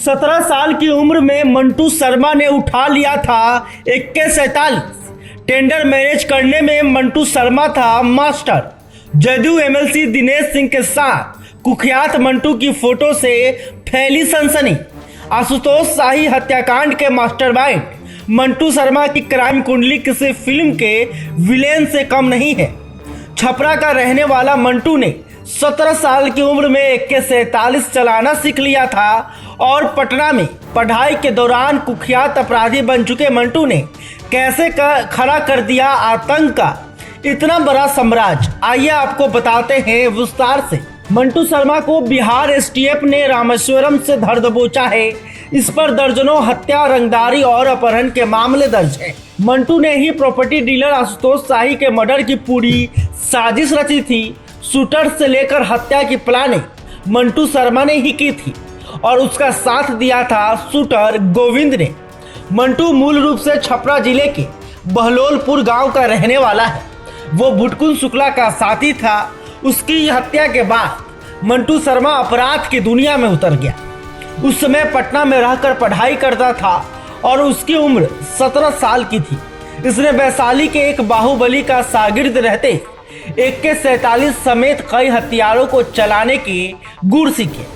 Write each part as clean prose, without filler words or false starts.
17 साल की उम्र में मंटू शर्मा ने उठा लिया था AK-47। टेंडर मैनेज करने में मंटू शर्मा था मास्टर। जदयू MLC दिनेश सिंह के साथ कुख्यात मंटू की फोटो से फैली सनसनी। आशुतोष शाही हत्याकांड के मास्टरमाइंड मंटू शर्मा की क्राइम कुंडली किसी फिल्म के विलेन से कम नहीं है। छपरा का रहने वाला मंटू ने 17 साल की उम्र में AK-47 चलाना सीख लिया था और पटना में पढ़ाई के दौरान कुख्यात अपराधी बन चुके मंटू ने कैसे खड़ा कर दिया आतंक का इतना बड़ा साम्राज्य। आइए आपको बताते हैं विस्तार से। मंटू शर्मा को बिहार STF ने रामेश्वरम से धर दबोचा है। इस पर दर्जनों हत्या, रंगदारी और अपहरण के मामले दर्ज हैं। मंटू ने ही प्रॉपर्टी डीलर आशुतोष शाही के मर्डर की पूरी साजिश रची थी। शूटर से लेकर हत्या की प्लानिंग मंटू शर्मा ने ही की थी और उसका साथ दिया था शूटर गोविंद ने। मंटू मूल रूप से छपरा जिले के बहलोलपुर गांव का रहने वाला है। वो भुटकुन शुक्ला का साथी था। उसकी हत्या के बाद मंटू शर्मा अपराध की दुनिया में उतर गया। उस समय पटना में रहकर पढ़ाई करता था और उसकी उम्र 17 साल की थी। इसने वैशाली के एक बाहुबली का शागिर्द रहते AK-47 समेत कई हथियारों को चलाने के गुर सीखे।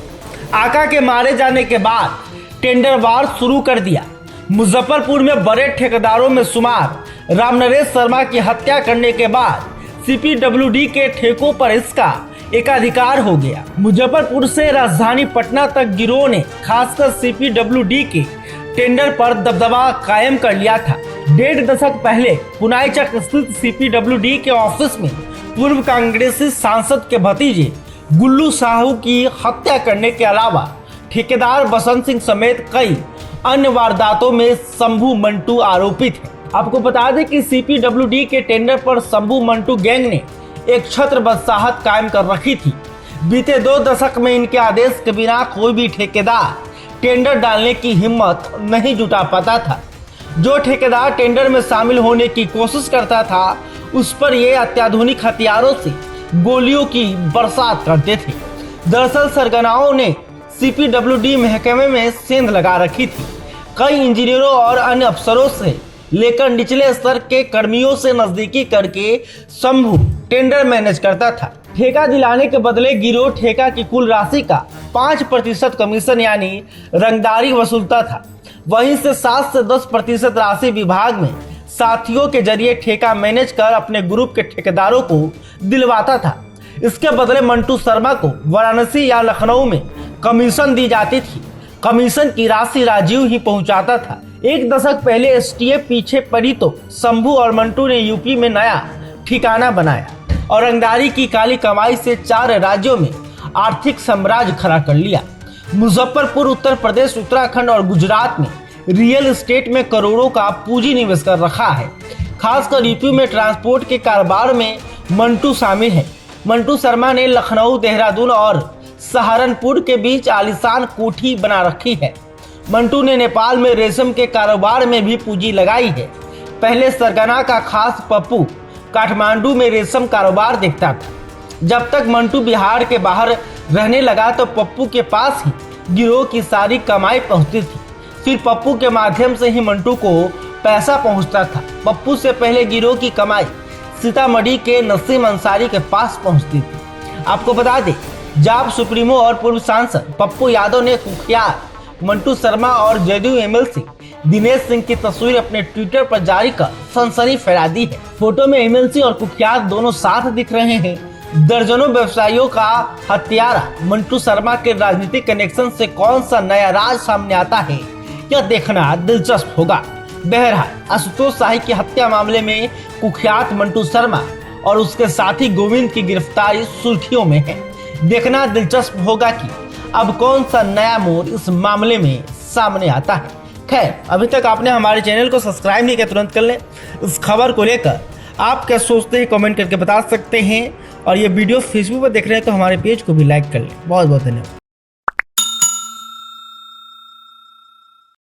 आका के मारे जाने के बाद टेंडर वार शुरू कर दिया। मुजफ्फरपुर में बड़े ठेकेदारों में शुमार रामनरेश शर्मा की हत्या करने के बाद CPWD के ठेकों पर इसका एकाधिकार हो गया। मुजफ्फरपुर से राजधानी पटना तक गिरोह ने खासकर CPWD के टेंडर पर दबदबा कायम कर लिया था। 1.5 दशक पहले पुनाईचक स्थित CPWD के ऑफिस में पूर्व कांग्रेसी सांसद के भतीजे गुल्लू साहू की हत्या करने के अलावा ठेकेदार बसंत सिंह समेत कई अन्य वारदातों में शंभू मंटू आरोपित है। आपको बता दें कि CPWD के टेंडर पर शंभू मंटू गैंग ने एक छत्र बदसाहत कायम कर रखी थी। बीते 2 दशक में इनके आदेश के बिना कोई भी ठेकेदार टेंडर डालने की हिम्मत नहीं जुटा पाता था। जो ठेकेदार टेंडर में शामिल होने की कोशिश करता था उस पर ये अत्याधुनिक हथियारों से गोलियों की बरसात करते थे। दरअसल सरगनाओं ने CPWD महकमे में सेंध लगा रखी थी। कई इंजीनियरों और अन्य अफसरों से लेकर निचले स्तर के कर्मियों से नजदीकी करके शंभू टेंडर मैनेज करता था। ठेका दिलाने के बदले गिरोह ठेका की कुल राशि का 5% कमीशन यानी रंगदारी वसूलता था। वहीं से 7 से 10% राशि विभाग में साथियों के जरिए ठेका मैनेज कर अपने ग्रुप के ठेकेदारों को दिलवाता था। इसके बदले मंटू शर्मा को वाराणसी या लखनऊ में कमीशन दी जाती थी। कमीशन की राशि राजीव ही पहुंचाता था। 1 दशक पहले STF पीछे पड़ी तो शंभू और मंटू ने यूपी में नया ठिकाना बनाया और रंगदारी की काली कमाई से 4 राज्यों में आर्थिक साम्राज्य खड़ा कर लिया। मुजफ्फरपुर, उत्तर प्रदेश, उत्तराखंड और गुजरात में रियल एस्टेट में करोड़ों का पूंजी निवेश कर रखा है। खासकर यूपी में ट्रांसपोर्ट के कारोबार में मंटू शामिल है। मंटू शर्मा ने लखनऊ, देहरादून और सहारनपुर के बीच आलीशान कोठी बना रखी है। मंटू ने नेपाल में रेशम के कारोबार में भी पूंजी लगाई है। पहले सरगना का खास पप्पू काठमांडू में रेशम कारोबार देखता था। जब तक मंटू बिहार के बाहर रहने लगा तो पप्पू के पास ही गिरोह की सारी कमाई पहुंचती थी। फिर पप्पू के माध्यम से ही मंटू को पैसा पहुंचता था। पप्पू से पहले गिरोह की कमाई सीतामढ़ी के नसीम अंसारी के पास पहुंचती थी। आपको बता दें, जाप सुप्रीमो और पूर्व सांसद पप्पू यादव ने कुख्यात मंटू शर्मा और जदयू MLC दिनेश सिंह की तस्वीर अपने ट्विटर पर जारी कर सनसनी फैला दी है। फोटो में MLC और कुख्यात दोनों साथ दिख रहे हैं। दर्जनों व्यवसायियों का हत्यारा मंटू शर्मा के राजनीतिक कनेक्शन से कौन सा नया राज सामने आता है, यह देखना दिलचस्प होगा। बहरहाल आशुतोष शाही की हत्या मामले में कुख्यात मंटू शर्मा और उसके साथी गोविंद की गिरफ्तारी सुर्खियों में है। देखना दिलचस्प होगा कि अब कौन सा नया मोड़ इस मामले में सामने आता है। खैर, अभी तक आपने हमारे चैनल को सब्सक्राइब नहीं किया, तुरंत कर लें। इस खबर को लेकर आप क्या सोचते हैं कमेंट करके बता सकते हैं और ये वीडियो फेसबुक पर देख रहे हैं तो हमारे पेज को भी लाइक कर लें। बहुत बहुत धन्यवाद।